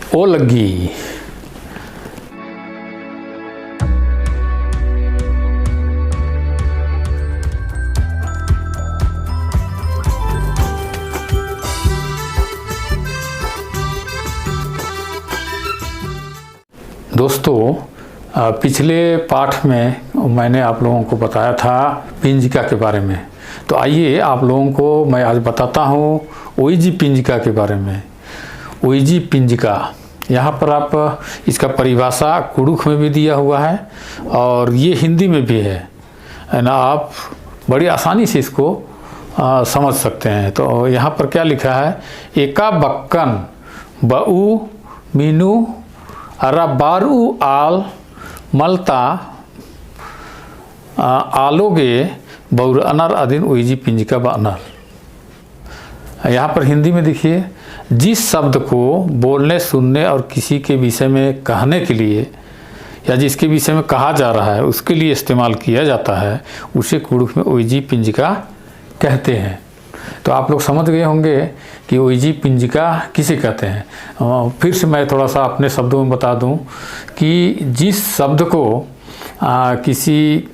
ओ लगी। दोस्तों, पिछले पाठ में मैंने आप लोगों को बताया था पिंजिका के बारे में। तो आइए आप लोगों को मैं आज बताता हूँ ओइजी पिंजिका के बारे में। ओइजी पिंजिका, यहाँ पर आप इसका परिभाषा कुडुख में भी दिया हुआ है और ये हिंदी में भी है ना। आप बड़ी आसानी से इसको समझ सकते हैं। तो यहाँ पर क्या लिखा है, एका बक्कन बऊ मीनू अरा बारू आल मलता आलोगे बौर अनर अधीन ओइजी पिंजिका ब अनर। यहाँ पर हिंदी में देखिए, जिस शब्द को बोलने, सुनने और किसी के विषय में कहने के लिए या जिसके विषय में कहा जा रहा है उसके लिए इस्तेमाल किया जाता है, उसे कुडुख में ओइजी पिंजिका कहते हैं। तो आप लोग समझ गए होंगे कि ओइजी पिंजिका किसे कहते हैं। फिर से मैं थोड़ा सा अपने शब्दों में बता दूं कि जिस शब्द को किसी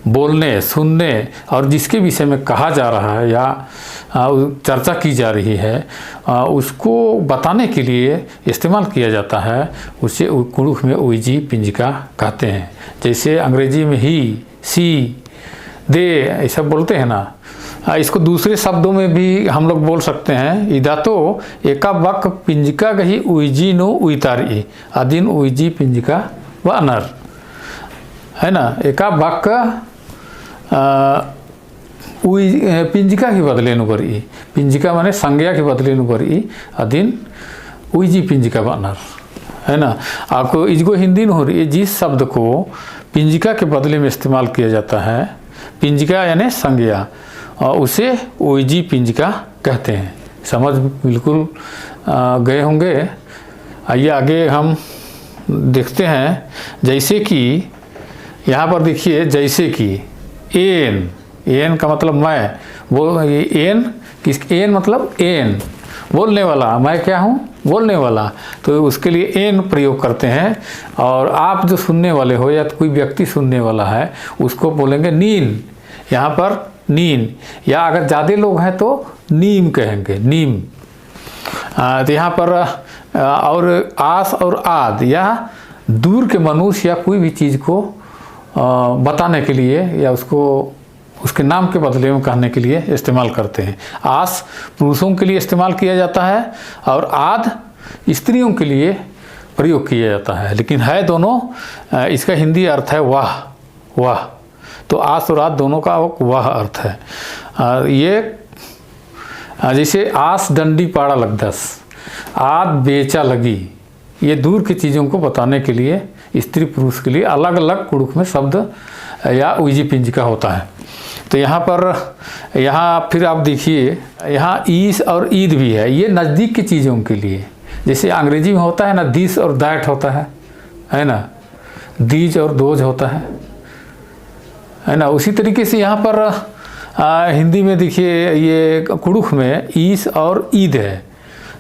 बोलने, सुनने और जिसके विषय में कहा जा रहा है या चर्चा की जा रही है उसको बताने के लिए इस्तेमाल किया जाता है, उसे कुडुख में ओइजी पिंजिका कहते हैं। जैसे अंग्रेजी में ही, सी, दे ऐसा बोलते हैं ना, इसको दूसरे शब्दों में भी हम लोग बोल सकते हैं। इदा तो एका बक पिंजिका गही ओइजी नो उइतारी अधीन ओइजी पिंजिका व अनर, है ना। एका बक पिंजिका के बदले नु बरी, पिंजिका माने संज्ञा के बदले नु बरी अधीन ओइजी पिंजिका व अनर, है ना। आपको इसको हिंदी में हो रही है, जिस शब्द को पिंजिका के बदले में इस्तेमाल किया जाता है, पिंजिका यानी संज्ञा, और उसे ओइजी पिंजिका कहते हैं। समझ बिल्कुल गए होंगे। आइए आगे हम देखते हैं। जैसे कि यहाँ पर देखिए, जैसे कि एन, एन का मतलब मैं, वो एन किस, एन मतलब एन बोलने वाला, मैं क्या हूँ, बोलने वाला। तो उसके लिए एन प्रयोग करते हैं। और आप जो सुनने वाले हो या कोई व्यक्ति सुनने वाला है उसको बोलेंगे नीन, यहाँ पर नीन, या अगर ज़्यादा लोग हैं तो नीम कहेंगे, नीम। तो यहाँ पर और आस और आद, या दूर के मनुष्य या कोई भी चीज़ को बताने के लिए या उसको उसके नाम के बदले में कहने के लिए इस्तेमाल करते हैं। आस पुरुषों के लिए इस्तेमाल किया जाता है और आद स्त्रियों के लिए प्रयोग किया जाता है, लेकिन है दोनों। इसका हिंदी अर्थ है वाह, वाह। तो आस और आद दोनों का वह अर्थ है। ये जैसे आस डंडी पाड़ा लगदस, आद बेचा लगी, ये दूर की चीज़ों को बताने के लिए स्त्री पुरुष के लिए अलग अलग कुडुख में शब्द या ओइजी पिंजिका होता है। तो यहाँ पर, यहाँ फिर आप देखिए, यहाँ ईस और ईद भी है, ये नज़दीक की चीज़ों के लिए। जैसे अंग्रेजी में होता है ना, दिस और दैट होता है ना, दीज और दोज होता है ना। उसी तरीके से यहाँ पर हिंदी में देखिए, ये कुडुख में ईस और ईद है।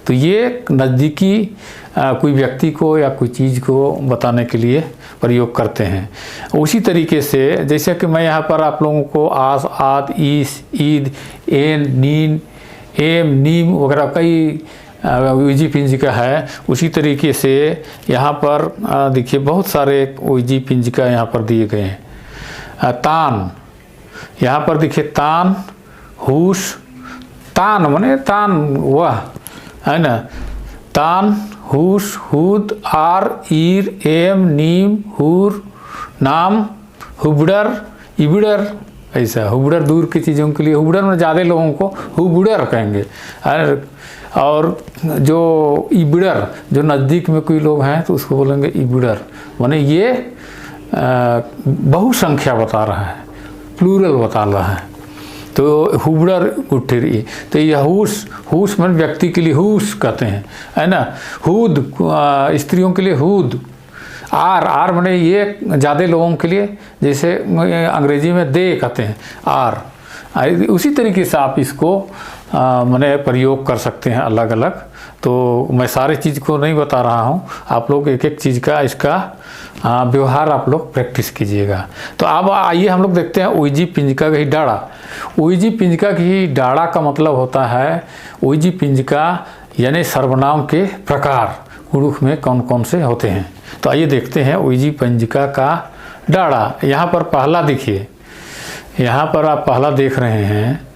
तो ये नज़दीकी कोई व्यक्ति को या कोई चीज़ को बताने के लिए प्रयोग करते हैं। उसी तरीके से जैसे कि मैं यहाँ पर आप लोगों को आस, आद, ईस, ईद, एन, नीन, एम, नीम वगैरह कई ओइजी पिंजिका है। उसी तरीके से यहाँ पर देखिए बहुत सारे ओइजी पिंजिका यहाँ पर दिए गए हैं। तान, यहाँ पर देखिए तान, हुश, तान माने तान वह, है ना। तान, हुश, हुद, आर, ईर, एम, नीम, हुर, नाम, हुबड़र, इबड़र, ऐसा। हुबड़र दूर की चीज़ों के लिए, हुबड़र में ज़्यादा लोगों को हुबड़र कहेंगे। और जो इबड़र, जो नज़दीक में कोई लोग हैं तो उसको बोलेंगे इबड़र, माने ये बहुसंख्या बता रहा है, प्लूरल बता रहा है। तो हुबड़र गुठेरी, तो यह हुस, हुस मन व्यक्ति के लिए हुस कहते हैं, है ना। हुद स्त्रियों के लिए हुद। आर, आर माने ये ज़्यादा लोगों के लिए, जैसे अंग्रेजी में दे कहते हैं आर। उसी तरीके से आप इसको माने प्रयोग कर सकते हैं अलग अलग तो मैं सारे चीज़ को नहीं बता रहा हूँ, आप लोग एक एक चीज़ का इसका व्यवहार आप लोग प्रैक्टिस कीजिएगा। तो अब आइए हम लोग देखते हैं उइजी पिंजिका की डाड़ा। उइजी पिंजिका की डाड़ा का मतलब होता है उइजी पिंजिका यानी सर्वनाम के प्रकार कुड़ुख में कौन कौन से होते हैं। तो आइए देखते हैं उइजी पिंजिका का डाड़ा। यहाँ पर पहला देखिए, यहाँ पर आप पहला देख रहे हैं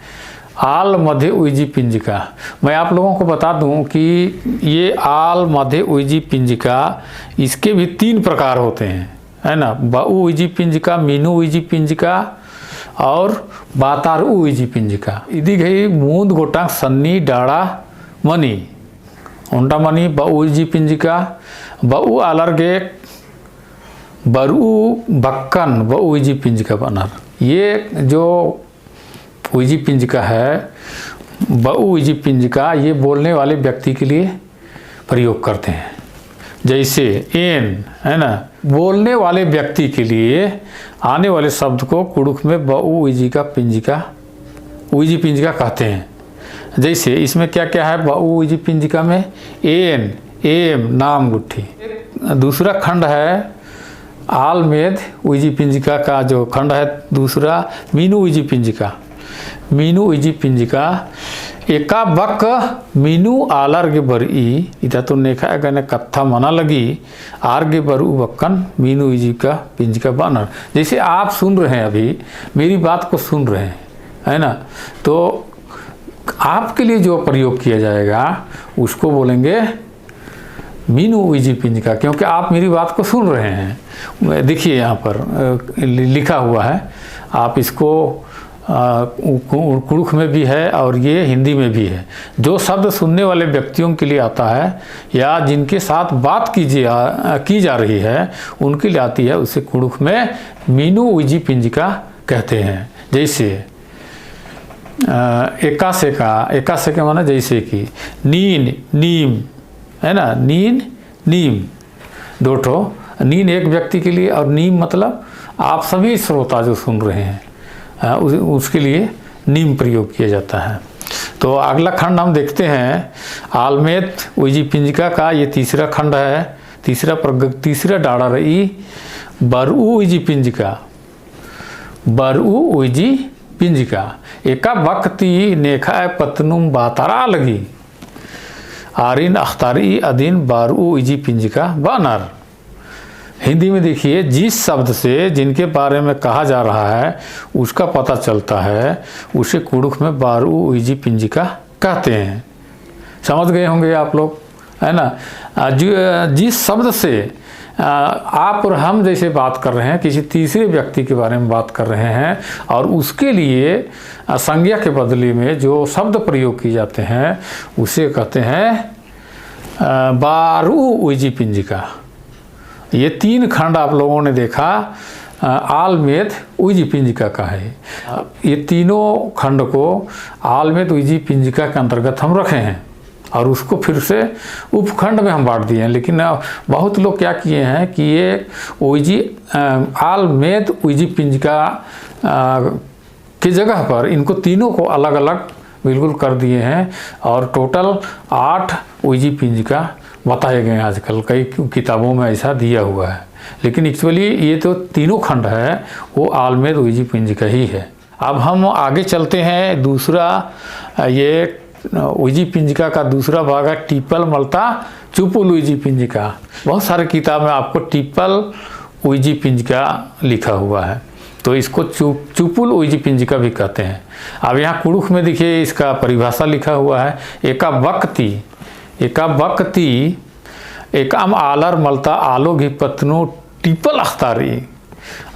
आल मध्य उइजी पिंजिका। मैं आप लोगों को बता दूं कि ये आल मध्य उइजी पिंजिका इसके भी 3 प्रकार होते हैं, है ना। बाऊ उइजी पिंजिका, मीनू उइजी पिंजिका और बातारू उइजी पिंजिका। इदी गई मूंद गोटांग सन्नी डाड़ा मनी उंडा मनी बाऊ उइजी पिंजिका, बाऊ आलरगे बरू बक्कन बाऊ उइजी पिंजिका बनर। ये जो उइजी पिंजिका है, बाऊ उइजी पिंजिका, ये बोलने वाले व्यक्ति के लिए प्रयोग करते हैं। जैसे एन, है ना, बोलने वाले व्यक्ति के लिए आने वाले शब्द को कुड़ुख में बाऊ उइजी उइजी पिंजिका कहते हैं। जैसे इसमें क्या क्या है बाऊ उइजी पिंजिका में, एन, एम, नाम गुट्ठी। दूसरा खंड है आल मेद उइजी पिंजिका का जो खंड है दूसरा, मीनू उइजी पिंजिका। मीनू उइजी पिंजिका एका बक मीनू आलर के बरई इधर तो नेखा गने कत्था मना लगी आर के बरू बक्कन मीनू उइजी का पिंजिका बनर। जैसे आप सुन रहे हैं, अभी मेरी बात को सुन रहे हैं, है ना, तो आपके लिए जो प्रयोग किया जाएगा उसको बोलेंगे मीनू उइजी पिंजिका, क्योंकि आप मेरी बात को सुन रहे हैं। देखिए यहाँ पर लिखा हुआ है, आप इसको कुड़ुख में भी है और ये हिंदी में भी है। जो शब्द सुनने वाले व्यक्तियों के लिए आता है या जिनके साथ बात की जा रही है उनके लिए आती है, उसे कुड़ुख में मीनू उइजी पिंजिका कहते हैं। जैसे एका से का माना जैसे कि नीन, नीम, है ना, नीन, नीम, दो ठो। नीन एक व्यक्ति के लिए और नीम मतलब आप सभी श्रोता जो सुन रहे हैं उसके लिए नीम प्रयोग किया जाता है। तो अगला खंड हम देखते हैं आलमेत उइजी पिंजिका का, ये तीसरा खंड है, तीसरा डाड़ा रही बरू उइजी पिंजिका। बरू उइजी पिंजिका एका वक्ति नेखा पतनुम बातारा लगी आरिन अख्तारी अधीन बारू उइजी पिंजिका बनर। हिंदी में देखिए, जिस शब्द से जिनके बारे में कहा जा रहा है उसका पता चलता है उसे कुड़ुख में बारू उइजी पिंजिका कहते हैं। समझ गए होंगे आप लोग, है ना। जिस शब्द से आप और हम जैसे बात कर रहे हैं, किसी तीसरे व्यक्ति के बारे में बात कर रहे हैं और उसके लिए संज्ञा के बदले में जो शब्द प्रयोग किए जाते हैं उसे कहते हैं बारू उइजी पिंजिका। ये 3 खंड आप लोगों ने देखा आलमेद उइजी पिंजिका का है। ये तीनों खंड को आलमेद उइजी पिंजिका के अंतर्गत हम रखे हैं और उसको फिर से उपखंड में हम बांट दिए हैं। लेकिन बहुत लोग क्या किए हैं कि ये उइजी आलमेद उइजी पिंजिका की जगह पर इनको तीनों को अलग अलग बिल्कुल कर दिए हैं और टोटल 8 उइजी पिंजिका बताए गए हैं। आजकल कई किताबों में ऐसा दिया हुआ है, लेकिन एक्चुअली ये तो तीनों खंड है वो आलमेद उइजी पिंजिका ही है। अब हम आगे चलते हैं, दूसरा ये उइजी पिंजिका का दूसरा भाग है टिपल मलता चुपुल उइजी पिंजिका। बहुत सारे किताब में आपको टिपल उइजी पिंजिका लिखा हुआ है, तो इसको चुपुल उइजी पिंजिका भी कहते हैं। अब यहाँ कुड़ुख में देखिए इसका परिभाषा लिखा हुआ है, एका वक्ति एकाम आलर मलता आलो घी पत्नो टिपल अख्तारी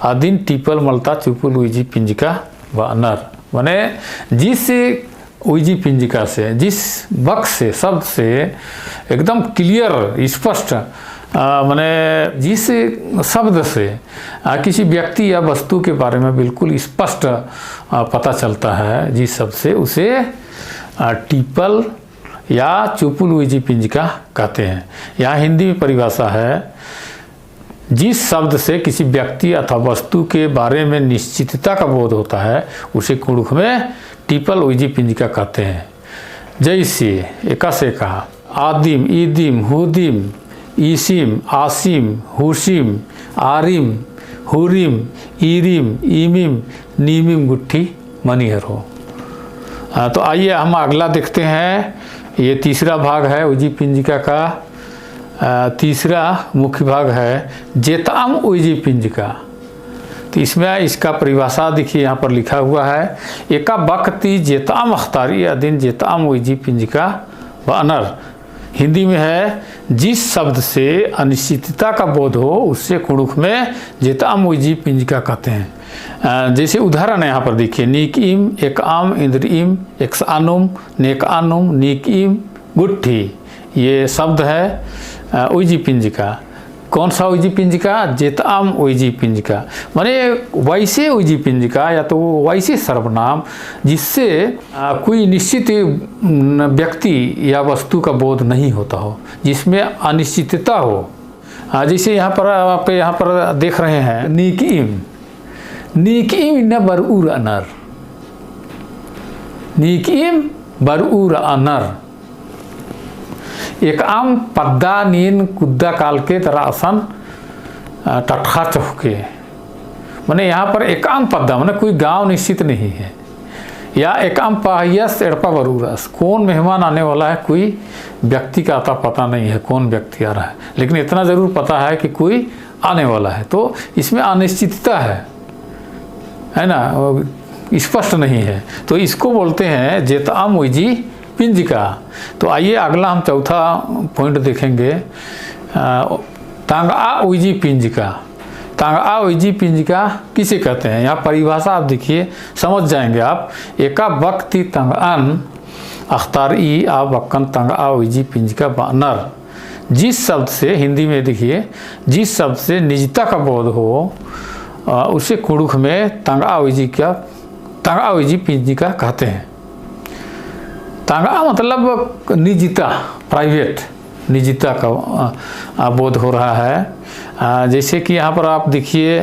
अधीन टिपल मलता चुपुल उइजी पिंजिका बनर। माने जिस उइजी पिंजिका से, जिस वक्त से, शब्द से एकदम क्लियर स्पष्ट माने जिस शब्द से किसी व्यक्ति या वस्तु के बारे में बिल्कुल स्पष्ट पता चलता है, जिस शब्द से उसे टिपल या चुपुल उइजी पिंजिका कहते हैं। यहाँ हिंदी में परिभाषा है, जिस शब्द से किसी व्यक्ति अथवा वस्तु के बारे में निश्चितता का बोध होता है उसे कुड़ुख में टिपल उइजी पिंजिका कहते हैं। जैसे एका से कहा आदिम, ईदिम, हुदिम, ईसिम, आसिम, हुसिम, आरिम, हुरिम, ईरिम, ईमिम, नीमिम, गुट्ठी, मनिहर हो। तो आइए हम अगला देखते हैं। ये तीसरा भाग है उजी पिंजिका का। तीसरा मुख्य भाग है जेताम उजी पिंजिका। तो इसमें इसका परिभाषा देखिए यहाँ पर लिखा हुआ है, एका वक्ति जेताम अख्तारी अधीन जेताम उजी पिंजिका व अनर। हिंदी में है जिस शब्द से अनिश्चितता का बोध हो उससे कुड़ुख में जेताम उजी पिंजिका कहते हैं। जैसे उदाहरण है यहाँ पर देखिए, नीकइम, एकाम, इंद्रियम, एक्सानुम, नेकानुम, नीकइम, गुट्ठी, ये शब्द है उजी पिंजिका। कौन सा उजी पिंजिका? जेताम उजी पिंजिका, माने वैसे उजी पिंजिका या तो वैसे सर्वनाम जिससे कोई निश्चित व्यक्ति या वस्तु का बोध नहीं होता हो, जिसमें अनिश्चितता हो। जैसे यहाँ पर आप यहाँ पर देख रहे हैं नीकइम, नीकइम न बरऊर अनर, नीकइम बरऊर अनर। एक आम पद्दा नीन कुद्दा काल के तरह असन टटखा चौके, माने यहाँ पर एक आम पद्दा माने कोई गांव निश्चित नहीं है, या एक आम पाहियस एड़पा बरूरस, कौन मेहमान आने वाला है कोई व्यक्ति का आता पता नहीं है कौन व्यक्ति आ रहा है, लेकिन इतना ज़रूर पता है कि कोई आने वाला है। तो इसमें अनिश्चितता है ना, स्पष्ट नहीं है, तो इसको बोलते हैं जेताम उजी पिंजिका। तो आइए अगला हम चौथा पॉइंट देखेंगे, तांगा उजी पिंजिका। तांगा उजी पिंजिका किसे कहते हैं? यहाँ परिभाषा आप देखिए, समझ जाएंगे आप। एका वक्ति तंगान अख्तार ई आ वक्कन तंगा उजी पिंजिका बानर। जिस शब्द से, हिंदी में देखिए, जिस शब्द से निजता का बोध हो उसे कुड़ुख में तंगा उजी पिंजिका कहते हैं। तांगा मतलब निजता, प्राइवेट निजता का बोध हो रहा है। जैसे कि यहाँ पर आप देखिए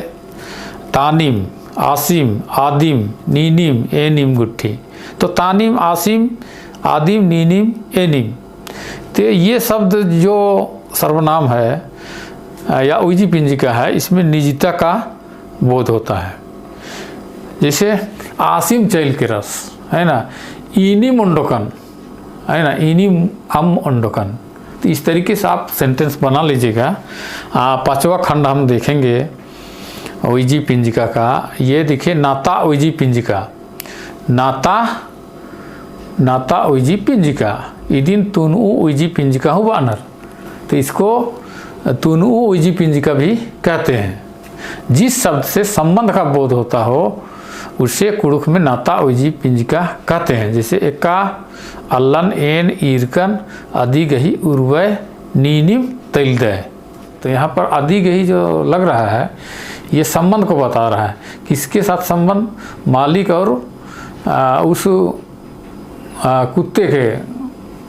तानिम, आसिम, आदिम, नीनिम, एनिम, गुट्ठी। तो तानिम, आसिम, आदिम, नीनिम, एनिम, तो ये शब्द जो सर्वनाम है या उजी पिंजिका है, इसमें निजता का बोध होता है। जैसे आसिम चैल के रस है ना, इनी मुंडोकन है ना, इनी हम अंडोकन। तो इस तरीके से आप सेंटेंस बना लीजिएगा। पांचवा खंड हम देखेंगे उजी पिंजिका का। ये देखिए नाता उजी पिंजिका, नाता नाता उजी पिंजिका, इदिन तुनु उजी पिंजिका हो बानर। तो इसको तुनु उजी पिंजिका भी कहते हैं। जिस शब्द से संबंध का बोध होता हो उसे कुड़ुख में नाता उजी पिंजिका कहते हैं। जैसे एका अल्लन एन ईरकन आदि गही उर्वय नीनिम तैलदय। तो यहाँ पर आदि गही जो लग रहा है ये संबंध को बता रहा है। किसके साथ संबंध? मालिक और उस कुत्ते के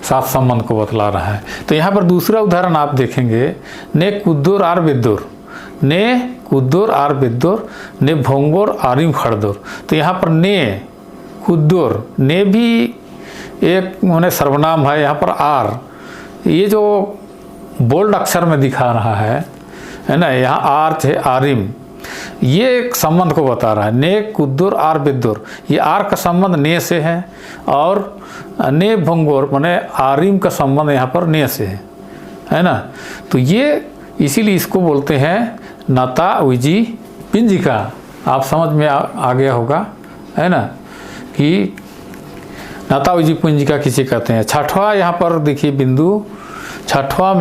साथ संबंध को बतला रहा है। तो यहाँ पर दूसरा उदाहरण आप देखेंगे, ने कुद्दोर आर बेद्दोर, ने कुद्दोर आर बेद्दोर, ने भोंगोर आरिम खड़दोर। तो यहाँ पर ने कुद्दोर, ने भी एक मैंने सर्वनाम है। यहाँ पर आर, ये जो बोल्ड अक्षर में दिखा रहा है ना, यहाँ आर है आरिम, ये एक संबंध को बता रहा है। ने कुद्दोर आर बेद्दोर, ये आर का संबंध ने से है, और ने भोंगोर माने आरिम का संबंध यहाँ पर ने से है ना। तो ये इसीलिए इसको बोलते हैं नाता उजी पिंजिका। आप समझ में आ गया होगा है ना कि नाता उजी पिंजिका किसे कहते हैं। छठवा यहाँ पर देखिए बिंदु, छठवा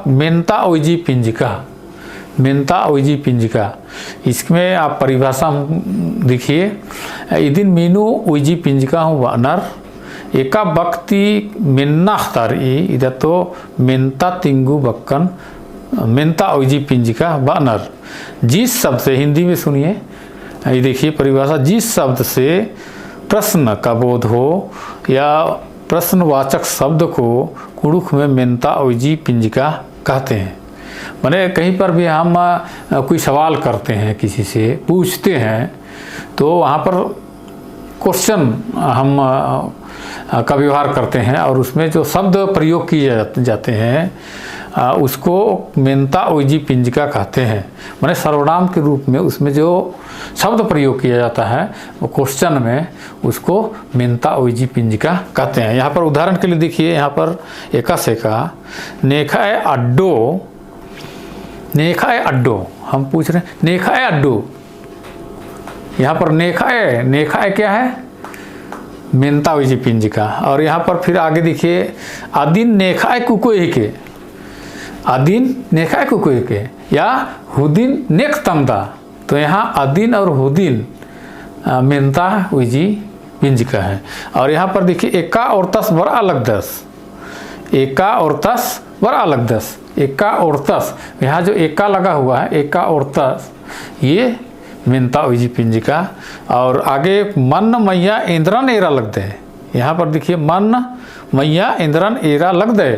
मेनता उजी पिंजिका, मेनता उजी पिंजिका। इसमें आप परिभाषा देखिए, इदिन मीनू उजी पिंजिका हूँ वानर एका भक्ति मेन्ना अख्तारी, इधर तो मेनता तिंगू बक्कन मेनता उजी पिंजिका वानर। जिस शब्द से, हिंदी में सुनिए, ये देखिए परिभाषा, जिस शब्द से प्रश्न का बोध हो या प्रश्नवाचक शब्द को कुड़ुख में मेनता उजी पिंजिका कहते हैं। माने कहीं पर भी हम कोई सवाल करते हैं, किसी से पूछते हैं, तो वहाँ पर क्वेश्चन हम का व्यवहार करते हैं और उसमें जो शब्द प्रयोग किए जाते हैं उसको मेंता ओइजी पिंजिका कहते हैं। माने सर्वनाम के रूप में उसमें जो शब्द प्रयोग किया जाता है वो क्वेश्चन में उसको मेंता ओइजी पिंजिका कहते हैं। यहाँ पर उदाहरण के लिए देखिए, यहाँ पर एका सेका नेखाए अड्डो, नेखाए अड्डो, हम पूछ रहे हैं नेखाए अड्डो। यहाँ पर नेखाए, नेखाए क्या है? मेंता ओइजी पिंजिका। और यहाँ पर फिर आगे देखिए आदिन नेखाए कुकोई के, आदिन नेखाए कुकोई के या हुदिन नेक तमदा। तो यहाँ आदिन और हुदिन मेंता ओइजी पिंजिका है। और यहाँ पर देखिए एका और तस बर अलग दस, एका और तस बर अलग दस, एका और तस, यहाँ जो एका लगा हुआ है एका और तस ये मेंता ओइजी पिंजिका। और आगे मन मैया इंद्रन एरा लग दे, यहाँ पर देखिए मन मैया इंद्रन एरा लग दे।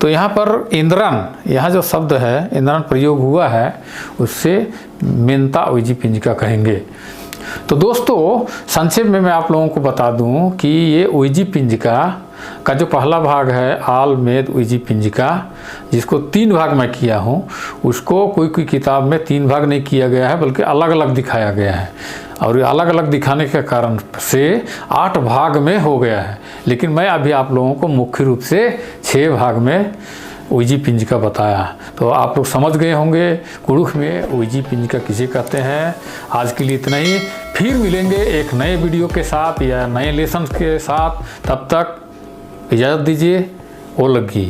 तो यहाँ पर इंद्रन, यहाँ जो शब्द है इंद्रन प्रयोग हुआ है उससे मेंता ओइजी पिंजिका कहेंगे। तो दोस्तों संक्षेप में मैं आप लोगों को बता दूं कि ये ओइजी पिंजिका का जो पहला भाग है आल मेद ओइजी पिंजिका, जिसको 3 भाग में किया हूँ, उसको कोई किताब में 3 भाग नहीं किया गया है बल्कि अलग अलग दिखाया गया है। और अलग अलग दिखाने के कारण से 8 भाग में हो गया है। लेकिन मैं अभी आप लोगों को मुख्य रूप से 6 भाग में ओइजी पिंजिका बताया। तो आप लोग समझ गए होंगे कुड़ुख में ओइजी पिंजिका किसे कहते हैं। आज के लिए इतना ही, फिर मिलेंगे एक नए वीडियो के साथ या नए लेसन के साथ। तब तक इजाज़त दीजिए। ओ लगी।